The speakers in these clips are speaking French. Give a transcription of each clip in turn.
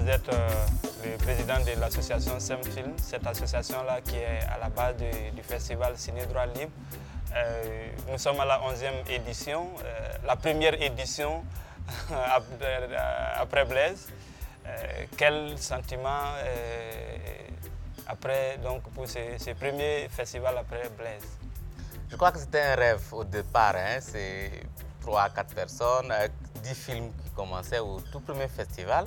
vous êtes le président de l'association SEMFilm, cette association-là qui est à la base du festival Ciné Droit Libre. Nous sommes à la 11e édition, la première édition après Blaise. Quel sentiment après, donc, pour ce premier festival après Blaise? Je crois que c'était un rêve au départ. Hein. C'est 3-4 personnes avec 10 films qui commençaient au tout premier festival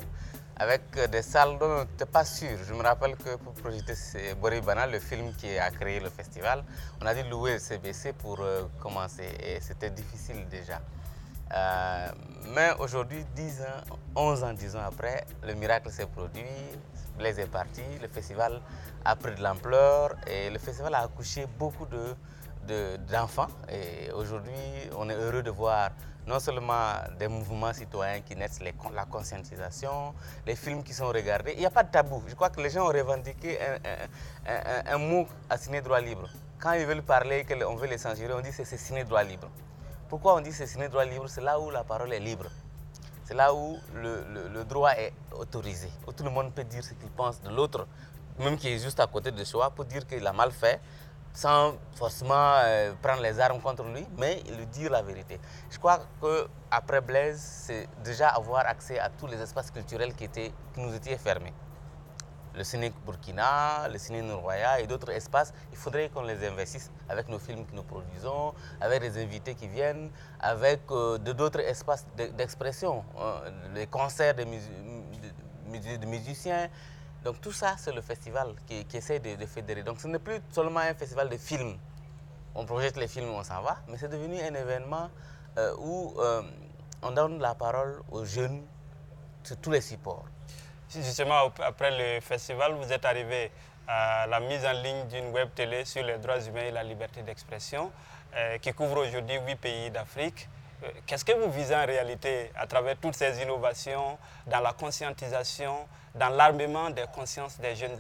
avec des salles dont on n'était pas sûr. Je me rappelle que pour projeter Boribana, le film qui a créé le festival, on a dû louer le CBC pour commencer et c'était difficile déjà. Mais aujourd'hui, 11 ans, 10 ans après, le miracle s'est produit, Blaise est parti, le festival a pris de l'ampleur et le festival a accouché beaucoup d'enfants. Et aujourd'hui, on est heureux de voir non seulement des mouvements citoyens qui naissent, la conscientisation, les films qui sont regardés. Il n'y a pas de tabou. Je crois que les gens ont revendiqué un mot à Ciné Droit Libre. Quand ils veulent parler, qu'on veut les censurer, on dit que c'est Ciné Droit Libre. Pourquoi on dit que c'est Ciné Droit Libre? C'est là où la parole est libre. C'est là où le droit est autorisé. Où tout le monde peut dire ce qu'il pense de l'autre, même qui est juste à côté de soi, pour dire qu'il a mal fait, sans forcément prendre les armes contre lui, mais lui dire la vérité. Je crois qu'après Blaise, c'est déjà avoir accès à tous les espaces culturels qui nous étaient fermés. Le ciné Burkina, le ciné Nourwaya et d'autres espaces, il faudrait qu'on les investisse avec nos films que nous produisons, avec des invités qui viennent, avec d'autres espaces d'expression, les concerts de musiciens. Donc tout ça, c'est le festival qui essaie de fédérer. Donc ce n'est plus seulement un festival de films. On projette les films, on s'en va, mais c'est devenu un événement où on donne la parole aux jeunes sur tous les supports. Justement, après le festival, vous êtes arrivé à la mise en ligne d'une web télé sur les droits humains et la liberté d'expression qui couvre aujourd'hui 8 pays d'Afrique. Qu'est-ce que vous visez en réalité à travers toutes ces innovations dans la conscientisation, dans l'armement des consciences des jeunes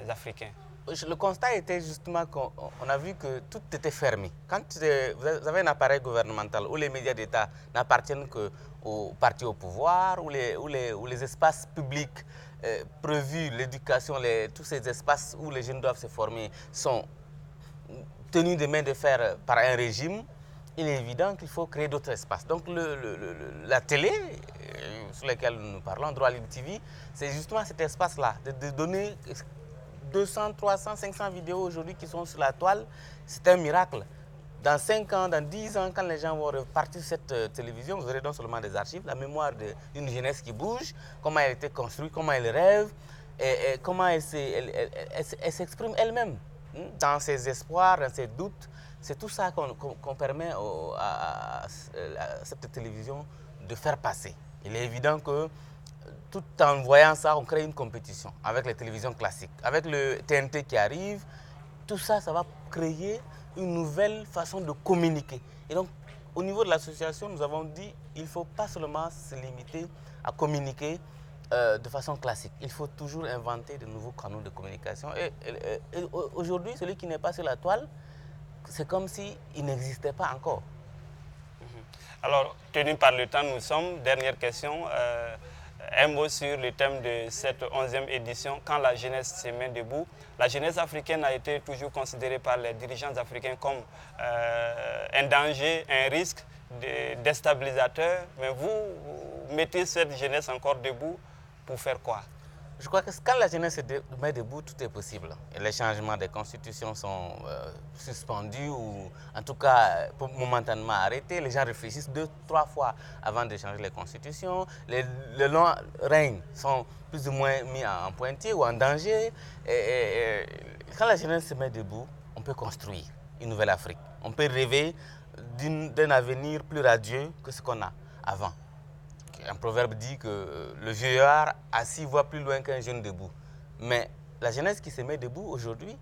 africains? Le constat était justement qu'on a vu que tout était fermé. Quand vous avez un appareil gouvernemental où les médias d'État n'appartiennent qu'aux partis au pouvoir, où les espaces publics prévus, l'éducation, tous ces espaces où les jeunes doivent se former sont tenus de main de fer par un régime, il est évident qu'il faut créer d'autres espaces. Donc la télé, sur laquelle nous parlons, Droit Libre TV, c'est justement cet espace-là, de donner 200, 300, 500 vidéos aujourd'hui qui sont sur la toile. C'est un miracle. Dans 5 ans, dans 10 ans, quand les gens vont repartir sur cette télévision, vous aurez non seulement des archives, la mémoire d'une jeunesse qui bouge, comment elle a été construite, comment elle rêve, et comment elle s'exprime elle-même dans ses espoirs, dans ses doutes. C'est tout ça qu'on permet à cette télévision de faire passer. Il est évident que tout en voyant ça, on crée une compétition avec les télévisions classiques. Avec le TNT qui arrive, tout ça, ça va créer une nouvelle façon de communiquer. Et donc, au niveau de l'association, nous avons dit qu'il ne faut pas seulement se limiter à communiquer de façon classique. Il faut toujours inventer de nouveaux canaux de communication. Et aujourd'hui, celui qui n'est pas sur la toile, c'est comme s'il n'existait pas encore. Alors, tenu par le temps, nous sommes. Dernière question. Un mot sur le thème de cette 11e édition, quand la jeunesse se met debout. La jeunesse africaine a été toujours considérée par les dirigeants africains comme un danger, un risque déstabilisateur. Mais vous mettez cette jeunesse encore debout pour faire quoi? Je crois que quand la jeunesse se met debout, tout est possible. Et les changements des constitutions sont suspendus ou en tout cas momentanément arrêtés. Les gens réfléchissent 2-3 fois avant de changer les constitutions. Les longs règnes sont plus ou moins mis en pointillé ou en danger. Et quand la jeunesse se met debout, on peut construire une nouvelle Afrique. On peut rêver d'un avenir plus radieux que ce qu'on a avant. Un proverbe dit que le vieillard assis voit plus loin qu'un jeune debout. Mais la jeunesse qui se met debout aujourd'hui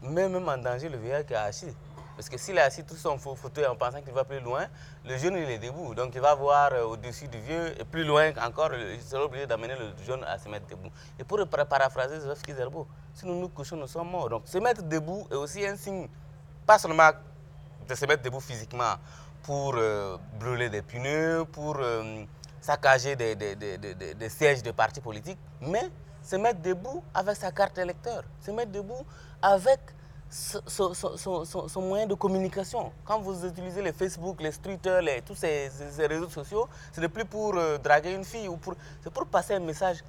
met même en danger le vieillard qui est assis. Parce que s'il est assis tout son fauteuil en pensant qu'il va plus loin, le jeune il est debout. Donc il va voir au-dessus du vieux et plus loin encore, il sera obligé d'amener le jeune à se mettre debout. Et pour paraphraser Joseph Kizerbo, si nous nous couchons, nous sommes morts. Donc se mettre debout est aussi un signe, pas seulement de se mettre debout physiquement pour brûler des pneus, pour saccager des sièges de partis politiques, mais se mettre debout avec sa carte électeur, se mettre debout avec son moyen de communication. Quand vous utilisez les Facebook, les Twitter, tous ces réseaux sociaux, ce n'est plus pour draguer une fille, c'est pour passer un message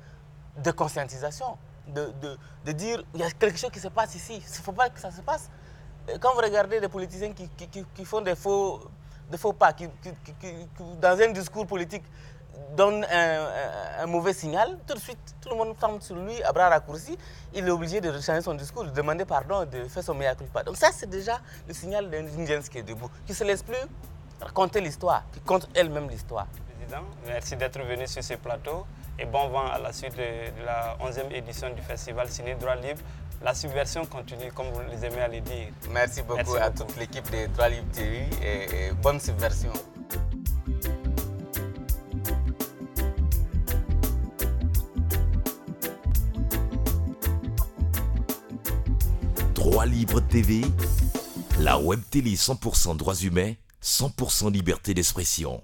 de conscientisation, de dire il y a quelque chose qui se passe ici, il ne faut pas que ça se passe. Quand vous regardez des politiciens qui font des faux pas, qui, dans un discours politique, donne un mauvais signal, tout de suite, tout le monde tombe sur lui à bras raccourcis. Il est obligé de changer son discours, de demander pardon, de faire son mea culpa. Donc ça, c'est déjà le signal d'une jeunesse qui est debout, qui ne se laisse plus raconter l'histoire, qui compte elle-même l'histoire. Président, merci d'être venu sur ce plateau et bon vent à la suite de la 11e édition du festival Ciné Droit Libre. La subversion continue, comme vous les aimez à le dire. Merci beaucoup à toute l'équipe de Droit Libre TV et bonne subversion. Droit Libre TV, la web télé 100% droits humains, 100% liberté d'expression.